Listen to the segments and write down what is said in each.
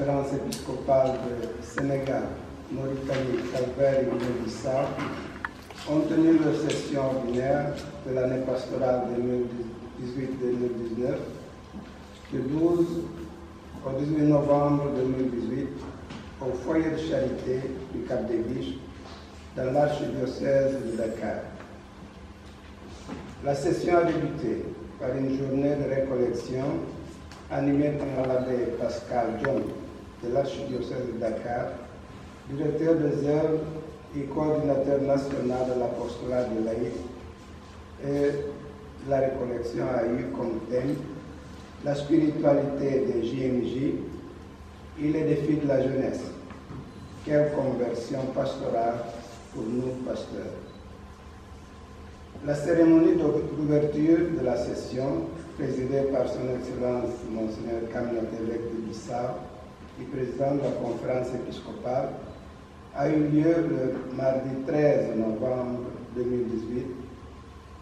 conférence épiscopale de Sénégal, Mauritanie, Cap-Vert et Guinée-Bissau ont tenu leur session ordinaire de l'année pastorale 2018-2019 du 12 au 18 novembre 2018 au foyer de charité du Cap des Biches dans l'archidiocèse de Dakar. La session a débuté par une journée de récollection animée par l'abbé Pascal John de l'archidiocèse de Dakar, directeur des œuvres et coordinateur national de l'apostolat de l'Aïd. Et la récollection a eu comme thème la spiritualité des JMJ et les défis de la jeunesse. Quelle conversion pastorale pour nous pasteurs. La cérémonie d'ouverture de la session, présidée par son Excellence Monseigneur Kamil Évêque de Bissau et président de la conférence épiscopale, a eu lieu le mardi 13 novembre 2018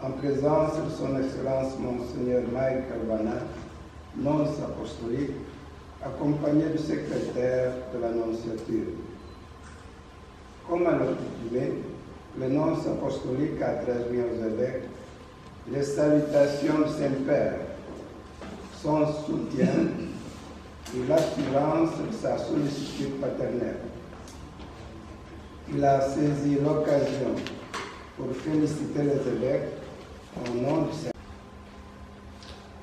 en présence de son Excellence Monseigneur Michael Vanna, nonce apostolique, accompagné du secrétaire de l'Annonciature. Comme à l'accoutumée, le nonce apostolique a transmis aux évêques les salutations du Saint-Père, son soutien et l'assurance de sa sollicitude paternelle. Il a saisi l'occasion pour féliciter les évêques au nom du Saint.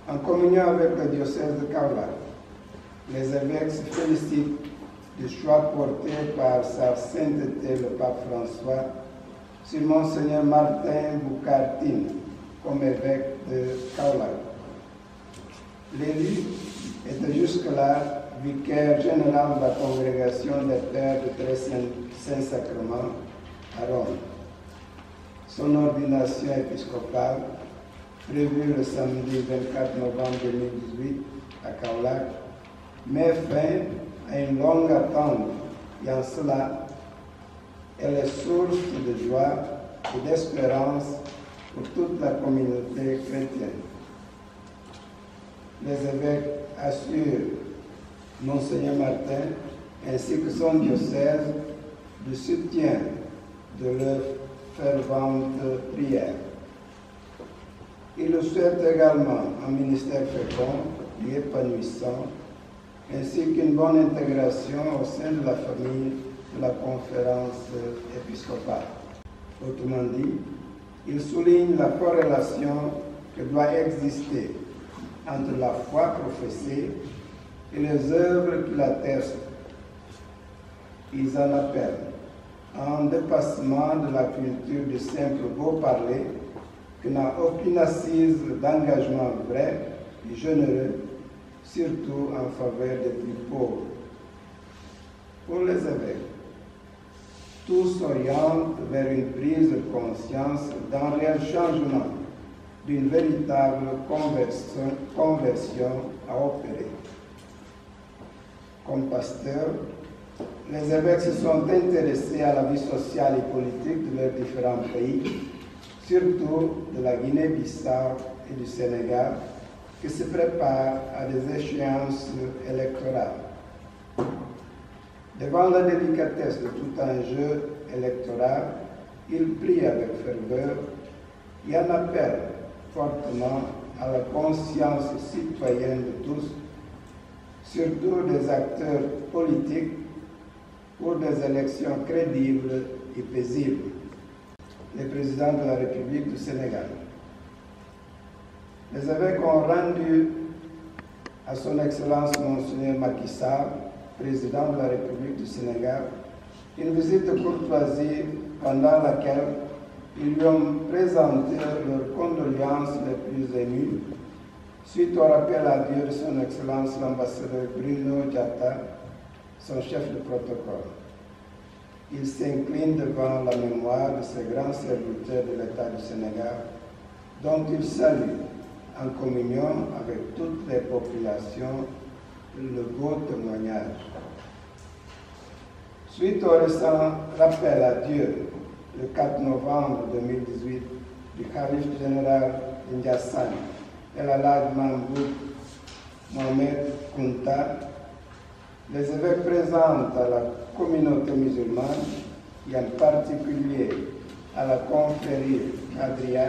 En communion avec le diocèse de Kaolack, les évêques se félicitent du choix porté par sa sainteté le pape François sur Monseigneur Martin Boukartine comme évêque de Kaolack. L'élu était jusque-là vicaire général de la congrégation des Pères de Très Saint-Sacrement à Rome. Son ordination épiscopale, prévue le samedi 24 novembre 2018 à Kaolack, met fin à une longue attente et en cela, elle est source de joie et d'espérance pour toute la communauté chrétienne. Les évêques assurent Monseigneur Martin ainsi que son diocèse du soutien de leur fervente prière. Ils le souhaitent également un ministère fécond et épanouissant, ainsi qu'une bonne intégration au sein de la famille de la conférence épiscopale. Autrement dit, il souligne la corrélation que doit exister entre la foi professée et les œuvres qui l'attestent. Ils en appellent à un dépassement de la culture du simple beau parler qui n'a aucune assise d'engagement vrai et généreux, surtout en faveur des plus pauvres. Pour les évêques, tout s'oriente vers une prise de conscience d'un réel changement, d'une véritable conversion à opérer. Comme pasteurs, les évêques se sont intéressés à la vie sociale et politique de leurs différents pays, surtout de la Guinée-Bissau et du Sénégal, qui se préparent à des échéances électorales. Devant la délicatesse de tout enjeu électoral, ils prient avec ferveur et en appellent fortement à la conscience citoyenne de tous, surtout des acteurs politiques, pour des élections crédibles et paisibles. Le président de la République du Sénégal. Les évêques ont rendu à son Excellence Monseigneur Macky Sall, président de la République du Sénégal, une visite de courtoisie pendant laquelle ils lui ont présenté leurs condoléances les plus émues suite au rappel à Dieu de son Excellence l'ambassadeur Bruno Diatta, son chef de protocole. Il s'incline devant la mémoire de ces grands serviteurs de l'État du Sénégal, dont il salue, en communion avec toutes les populations, le beau témoignage. Suite au récent rappel à Dieu, le 4 novembre 2018, du calife général Ndiassane El Hadj Mahmoud Mohamed Kunta, Les évêques présentent à la communauté musulmane, et en particulier à la confrérie Adria,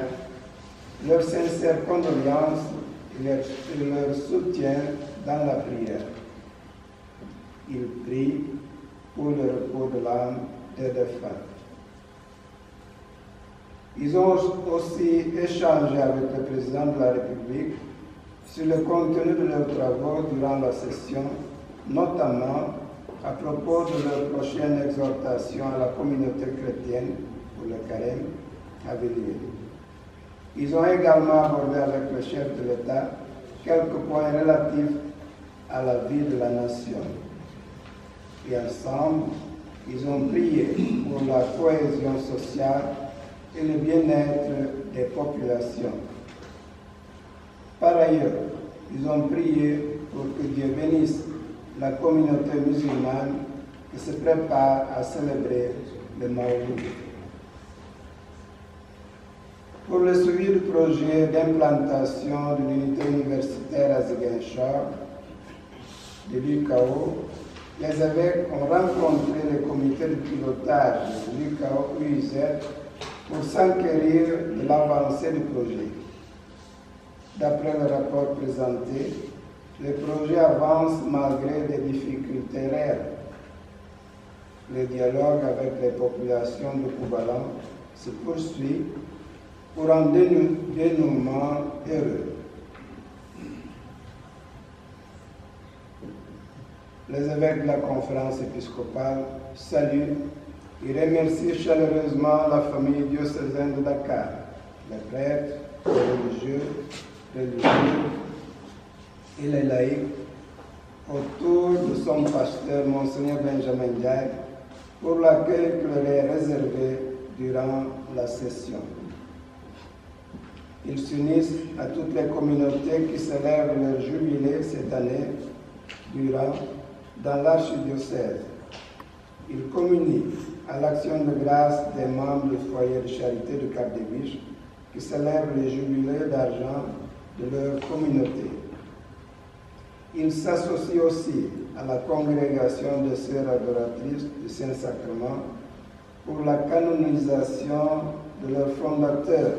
leurs sincères condoléances et leur soutien dans la prière. Ils prient pour le repos de l'âme des défunts. Ils ont aussi échangé avec le président de la République sur le contenu de leurs travaux durant la session, notamment à propos de leur prochaine exhortation à la communauté chrétienne pour le carême à venir. Ils ont également abordé avec le chef de l'État quelques points relatifs à la vie de la nation. Et ensemble, ils ont prié pour la cohésion sociale et le bien-être des populations. Par ailleurs, ils ont prié pour que Dieu bénisse la communauté musulmane qui se prépare à célébrer le Maouloud. Pour le suivi du projet d'implantation de l'unité universitaire à Ziguinchor, de l'UCAO, les évêques ont rencontré le comité de pilotage de l'UCAO-UIZ pour s'enquérir de l'avancée du projet. D'après le rapport présenté, le projet avance malgré des difficultés réelles. Le dialogue avec les populations de Koubalan se poursuit pour un dénouement heureux. Les évêques de la conférence épiscopale saluent et remercient chaleureusement la famille diocésaine de Dakar, les prêtres, les religieux et les laïcs, autour de son pasteur, Monseigneur Benjamin Ndiaye, pour l'accueil qui leur est réservé durant la session. Ils s'unissent à toutes les communautés qui célèbrent leur jubilé cette année dans l'archidiocèse. Ils communient à l'action de grâce des membres du foyer de charité de Cap-des-Biches qui célèbrent les jubilés d'argent de leur communauté. Ils s'associent aussi à la congrégation des sœurs adoratrices du Saint-Sacrement pour la canonisation de leur fondateur,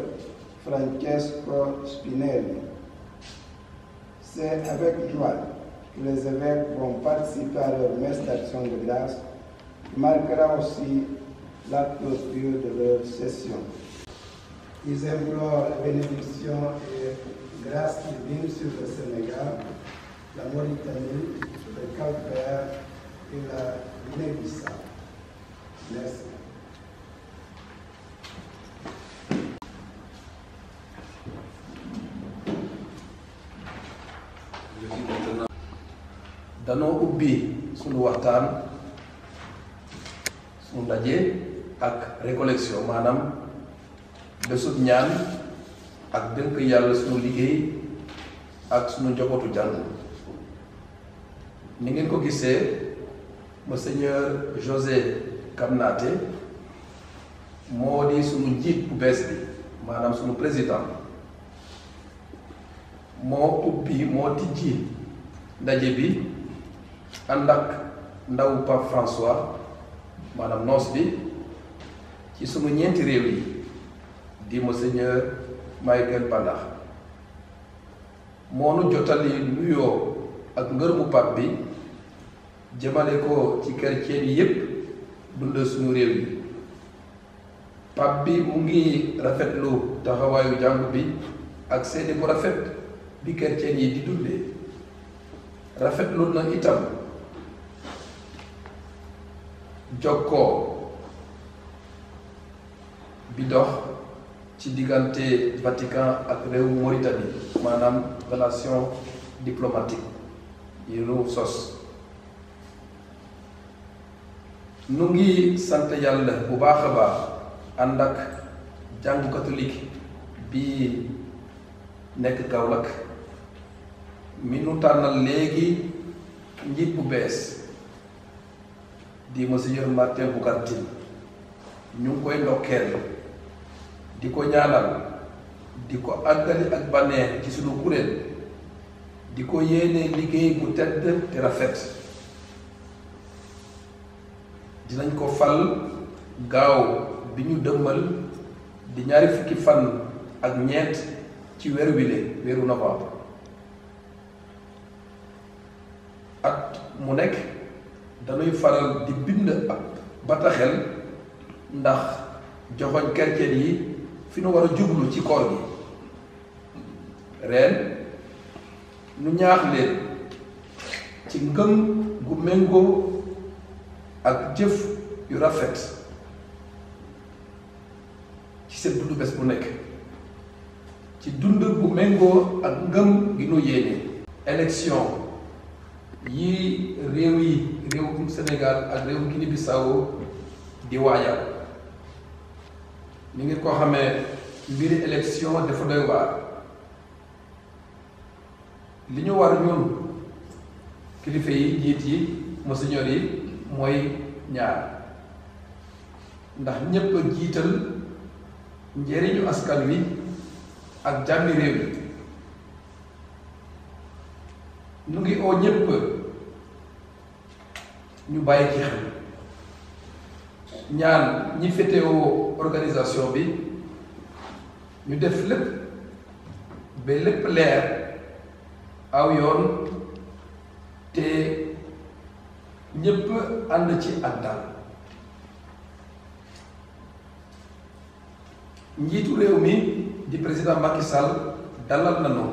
Francesco Spinelli. C'est avec joie que les évêques vont participer à leur messe d'action de grâce, qui marquera aussi la clôture de leur session. Ils implorent la bénédiction et grâce divine sur le Sénégal, la Mauritanie, le Cap-Vert et la Guinée-Bissau. Merci. danoo ubbi sunu waxtaan sunu ndaje ak récollection maanaam bésub ñaan ak dénk yàlla sunu liggéey ak sunu njabootu jàng ni ngeen ko gisee Monseigneur José Kamnaté moo di sunu njiit bu bees bi maanaam sunu président moo ubbi moo tijji ndaje bi ànd ak ndaw Pape François maanaam noos bi ci sunu ñeenti réew yi di Monseigneur Michael Bandax moo nu jotali nuyoo ak ngërëmu Pape bi jëmale ko ci chrétien yi yépp dundal sunu réew yi Pape bi mu ngi rafetlu taxawaayu jàngu bi ak seede bu rafet bi chrétien yi di dundee rafetlu na itam jokkoo bi dox ci diggante Vatican ak réew Mauritanie maanaam relation diplomatique yi nu sos nu ngi sant yàlla bu baax a baax ànd ak jàngu catholique bi nekk Kaolack mi nu tànnal léegi njiit bu bees di Monseigneur Martin Boucar Tine ñu ngi koy ndokkeel di ko ñaanal di ko àggali ak bànneex ci sunu kuréel di ko yéene liggéey bu tedd te rafet dinañ ko fal gaaw bi ñu dëmmal di ñaari fukki fan ak ñeent ci weeru wile weeru novembre. at mu nekk dañuy faral di bind ab bataaxel ndax joxoñ chrétien yi fi nu war a jublu ci koor gi. ren nu ñaax leen ci ngëm gu méngoo ak jëf yu rafet ci seen dundu bés bu nekk, ci dund bu méngoo ak ngëm gi nu yéene. élection yi réewum Sénégal ak réewum Guinée-Bissau di waajal, ni ngeen ko xamee mbiri élection dafa doy waar. li ñu war ñun kilifa yi jiit yi monseigneur yi mooy ñaar, ndax ñépp a jiital njëriñu askan wi ak jàmmi réew yi. nu ngi oo ñépp ñu bàyyi ci xel, ñaan ñi féetewoo organisation bi ñu def lépp ba lépp leer aw yoon te ñépp ànd ci ak dal. njiitu réew mi di président Macky Sall dalal nañu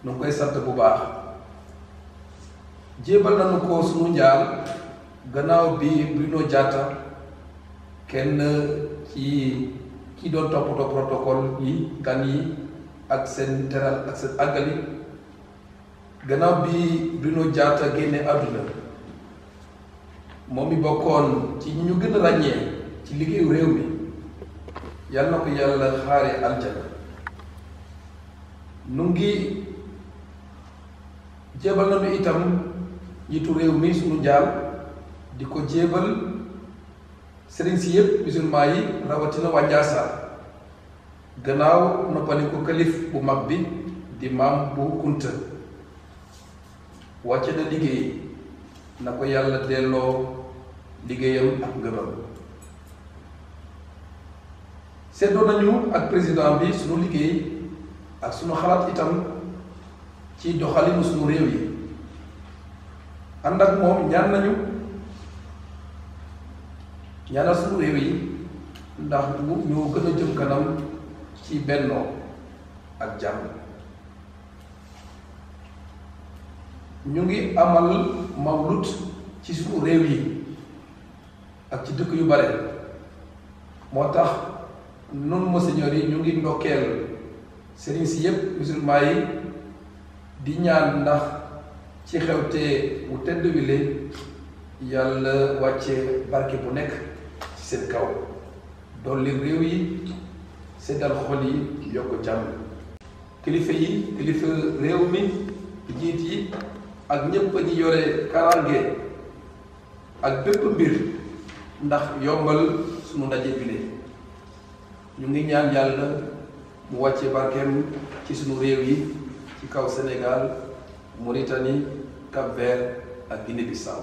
nu koy sant bu baax. jébal nañu ko sunu njaal gannaaw bi Bruno Diatta kenn ci ki doon toppatoo protocole yi gan yi ak seen teral ak seen àggali, gannaaw bi Bruno Diatta génne àdduna, moom mi bokkoon ci ñi ñu gën a ràññee ci liggéeyu réew mi, yal na ko yàlla xaare aljana. nu ngi jébal nañu itam njiitu réew mi sunu njaal di ko jébal sëriñ si yépp musulman yi rawatina waa Njaasaan, gannaaw noppaliku kalif bu mag bi di maam bu Kunta wàcce na liggéey, na ko yàlla delloo liggéeyam ak ngërëm. seddoo nañu ak président bi sunu liggéey ak sunu xalaat itam ci doxalinu sunu réew yi. ànd ak moom ñaan nañu ñaanal sunu réew yi ndax ñu gën a jëm kanam ci bennoo ak jàmm. ñu ngi amal mawlut ci sunu réew yi ak ci dëkk yu bare, moo tax nun monseigneur yi ñu ngi ndokkeel sëriñ si yépp musulman yi di ñaan ndax ci xewte bu tedd wile yàlla wàcce barke bu nekk ci seen kaw, dolli réew yi, seddal xol yi, yokk jàmm. kilifa yi, kilifa réew mi, jiit yi ak ñépp ñi yore karange ak bépp mbir ndax yombal sunu ndaje bile, ñu ngi ñaan yàlla mu wàcce barkeem ci sunu réew yi, ci kaw Sénégal, Mauritanie, Cap-Vert ak Guinée-Bissau.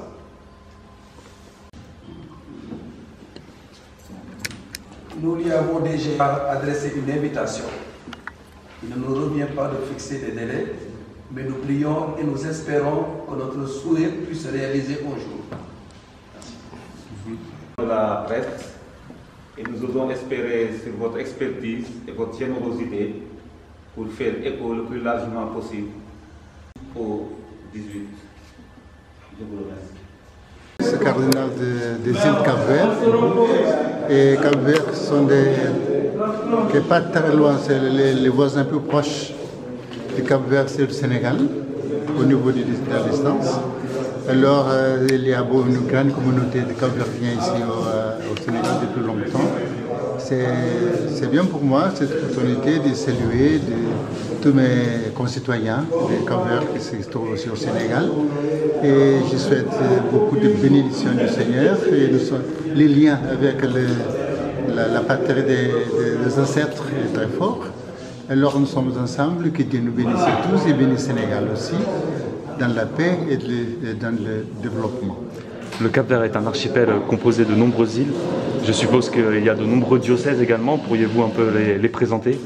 Nous lui avons déjà adressé une invitation. Il ne nous revient pas de fixer des délais, mais nous prions et nous espérons que notre souhait puisse se réaliser un jour. De la presse, et nous osons espérer sur votre expertise et votre générosité pour faire écho le plus largement possible au 18. Je vous remercie. C'est le cardinal des îles Cap-Vert. Et Cap-Vert qui n'est pas très loin, c'est les voisins plus proches du Cap-Vert, c'est le Sénégal, au niveau de la distance. Alors, il y a une grande communauté de Cap-Verdiens ici au Sénégal depuis longtemps. C'est bien pour moi cette opportunité de saluer tous mes concitoyens des Cap-Vert qui se trouvent aussi au Sénégal. Et je souhaite beaucoup de bénédictions du Seigneur et les liens avec la patrie des ancêtres est très fort. Alors nous sommes ensemble, que Dieu nous bénisse tous et bénisse le Sénégal aussi, dans la paix et dans le développement. Le Cap-Vert est un archipel composé de nombreuses îles. Je suppose qu'il y a de nombreux diocèses également. Pourriez-vous un peu les présenter?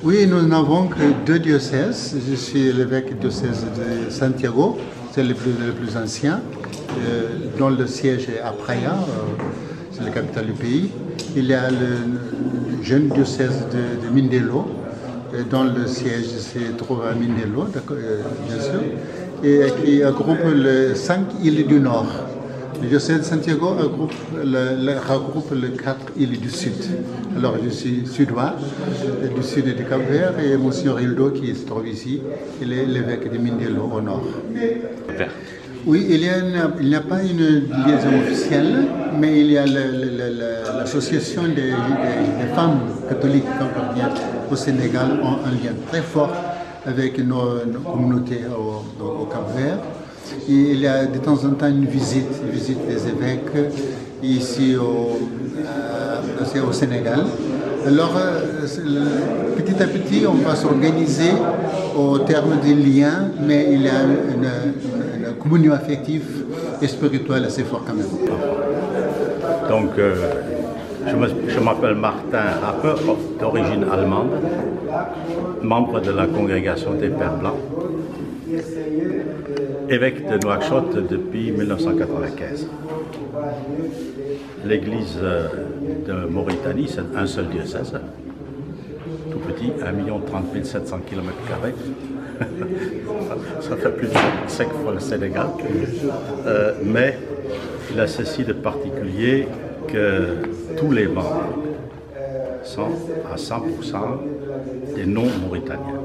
Oui, nous n'avons que 2 diocèses. Je suis l'évêque du diocèse de Santiago, c'est le plus ancien, dont le siège est à Praia, c'est la capitale du pays. Il y a le jeune diocèse de Mindelo, dont le siège se trouve à Mindelo, bien sûr, et qui regroupe les 5 îles du Nord. Le diocèse de Santiago regroupe les 4 îles du Sud. Alors je suis suédois, du sud du Cap-Vert, et Monsieur Hildo qui se trouve ici, il est l'évêque de Mindelo au nord. Oui, il n'y a pas une liaison officielle, mais il y a l'association des femmes catholiques camerounaises au Sénégal ont un lien très fort avec nos communautés au Cap-Vert. Il y a de temps en temps une visite des évêques ici au Sénégal. Alors, petit à petit, on va s'organiser au terme des liens, mais il y a une communion affective et spirituelle assez forte quand même. Donc, je m'appelle Martin Rappe, d'origine allemande, membre de la congrégation des Pères Blancs, évêque de Nouakchott depuis 1995. L'église de Mauritanie, c'est un seul diocèse, tout petit, 1 030 700 km². Ça fait plus de 5 fois le Sénégal. Mais il a ceci de particulier que tous les membres sont à 100% des non-mauritaniens.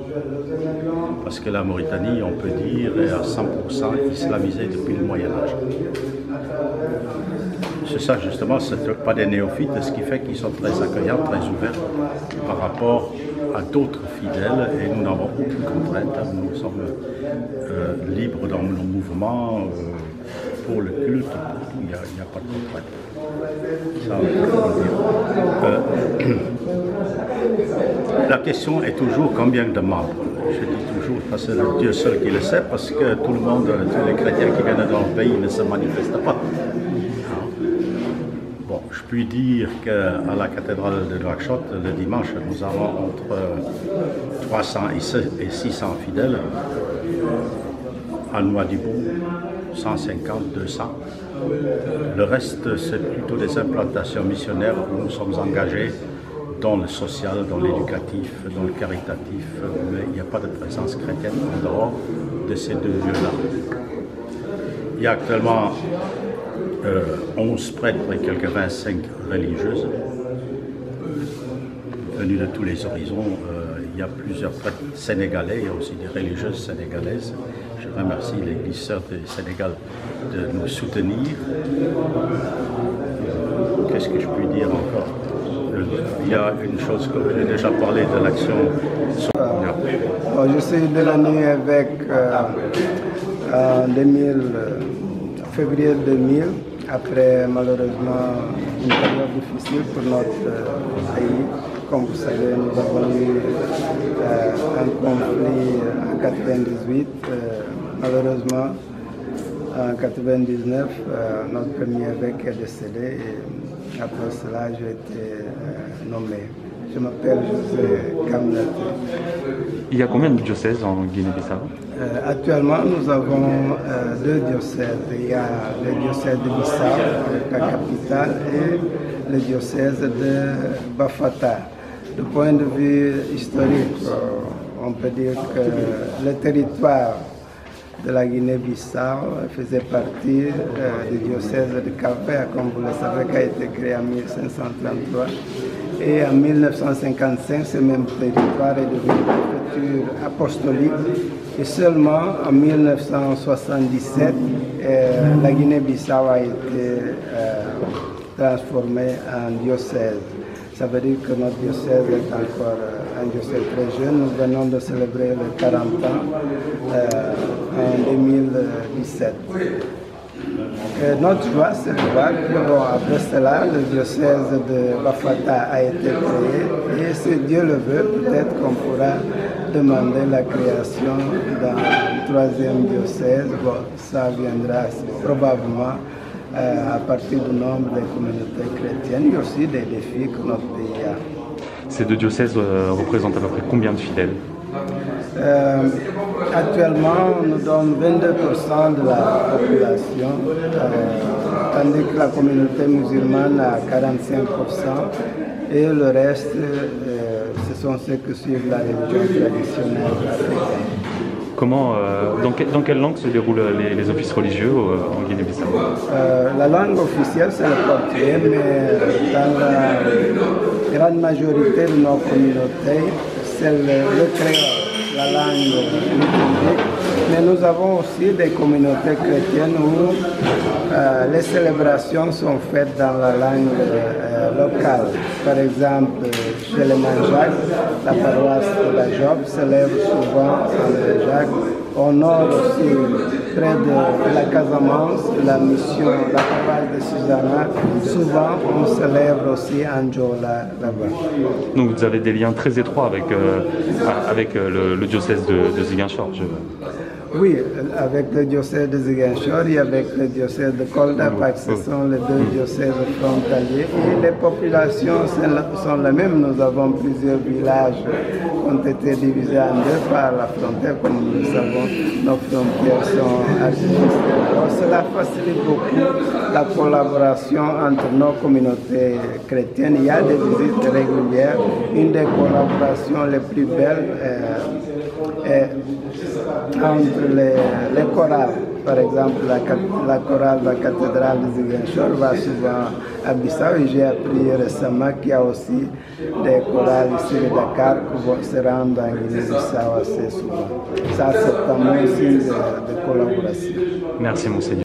Parce que la Mauritanie, on peut dire, est à 100% islamisée depuis le Moyen-Âge. C'est ça justement, ce n'est pas des néophytes, ce qui fait qu'ils sont très accueillants, très ouverts par rapport à d'autres fidèles, et nous n'avons aucune contrainte. Nous sommes libres dans nos mouvements, pour le culte, pour tout, il n'y a pas de contrainte. Ça, on peut le dire. La question est toujours combien de membres. Je dis toujours, parce que c'est Dieu seul qui le sait, parce que tout le monde, tous les chrétiens qui viennent dans le pays ne se manifestent pas. Bon, je puis dire qu'à la cathédrale de Nouakchott, le dimanche, nous avons entre 300 et 600 fidèles. À Nouadhibou, 150, 200. Le reste, c'est plutôt des implantations missionnaires où nous sommes engagés dans le social, dans l'éducatif, dans le caritatif, mais il n'y a pas de présence chrétienne en dehors de ces 2 lieux-là. Il y a actuellement 11 prêtres et quelques 25 religieuses venues de tous les horizons. Il y a plusieurs prêtres sénégalais, il y a aussi des religieuses sénégalaises. Je remercie l'Église Sœur du Sénégal de nous soutenir. Qu'est-ce que je puis dire encore? Il y a une chose que j'ai déjà parlé de l'action. Je suis devenu évêque en février 2000, après malheureusement une période difficile pour notre pays. Comme vous savez, nous avons eu un conflit en 1998. Malheureusement, en 1999, notre premier évêque est décédé et après cela, j'ai été nommé. Je m'appelle José Kamnaté. Il y a combien de diocèses en Guinée-Bissau? Actuellement, nous avons 2 diocèses. Il y a le diocèse de Bissau, la capitale, et le diocèse de Bafata. Du point de vue historique, on peut dire que le territoire de la Guinée-Bissau faisait partie du diocèse de Cap-Vert, comme vous le savez, qui a été créé en 1533. Et en 1955, ce même territoire est devenu préfecture apostolique. Et seulement en 1977, la Guinée-Bissau a été transformée en diocèse. Ça veut dire que notre diocèse est encore un diocèse très jeune. Nous venons de célébrer les 40 ans en 2017. Notre joie, c'est de voir que après cela, le diocèse de Bafata a été créé. Et si Dieu le veut, peut-être qu'on pourra demander la création d'un 3e diocèse. Bon, ça viendra probablement à partir du nombre des communautés chrétiennes et aussi des défis que notre pays a. Ces deux diocèses représentent à peu près combien de fidèles? Actuellement, nous donnons 22% de la population, tandis que la communauté musulmane a 45% et le reste, ce sont ceux qui suivent la religion traditionnelle africaine. Comment, dans quelle langue se déroulent les offices religieux en Guinée-Bissau? La langue officielle, c'est le portugais, mais dans la grande majorité de nos communautés, c'est le créole, la langue liturgique. Mais nous avons aussi des communautés chrétiennes où les célébrations sont faites dans la langue locale. Par exemple, chez les Manjac, la paroisse de la Job célèbre souvent André Jacques. Au nord aussi, près de la Casamance, la mission, la paroisse de Susanna, souvent on célèbre aussi Anjola là-bas. Donc vous avez des liens très étroits avec le diocèse de Ziguinchor. Oui, avec le diocèse de Ziguinchor et avec le diocèse de Kolda, parce que ce sont les deux diocèses frontaliers. Et les populations sont les mêmes. Nous avons plusieurs villages qui ont été divisés en deux par la frontière. Comme nous le savons, nos frontières sont artificielles. Alors, cela facilite beaucoup la collaboration entre nos communautés chrétiennes. Il y a des visites régulières. Une des collaborations les plus belles est entre les chorales. Par exemple, la chorale de la cathédrale de Ziguinchor va souvent à Bissau et j'ai appris récemment qu'il y a aussi des chorales ici de Dakar qui se rendent en Guinée-Bissau assez souvent. Ça, c'est un bon signe de collaboration. Merci, Monseigneur.